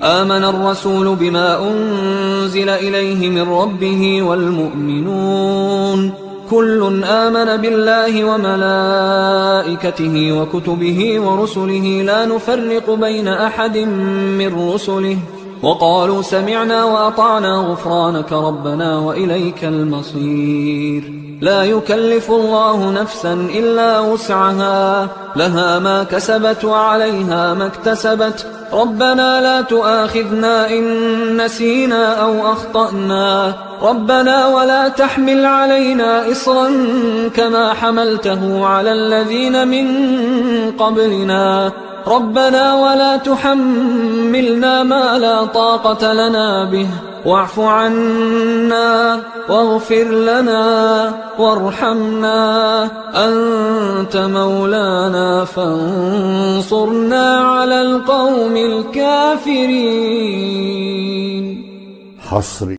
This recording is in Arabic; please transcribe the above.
آمن الرسول بما أنزل إليه من ربه والمؤمنون كل آمن بالله وملائكته وكتبه ورسله لا نفرق بين أحد من رسله وقالوا سمعنا وأطعنا غفرانك ربنا وإليك المصير. لا يكلف الله نفسا إلا وسعها لها ما كسبت وعليها ما اكتسبت ربنا لا تؤاخذنا إن نسينا أو أخطأنا ربنا ولا تحمل علينا إصرا كما حملته على الذين من قبلنا ربنا ولا تحملنا ما لا طاقة لنا به واعف عنا واغفر لنا وارحمنا أنت مولانا فانصرنا على القوم الكافرين. حصري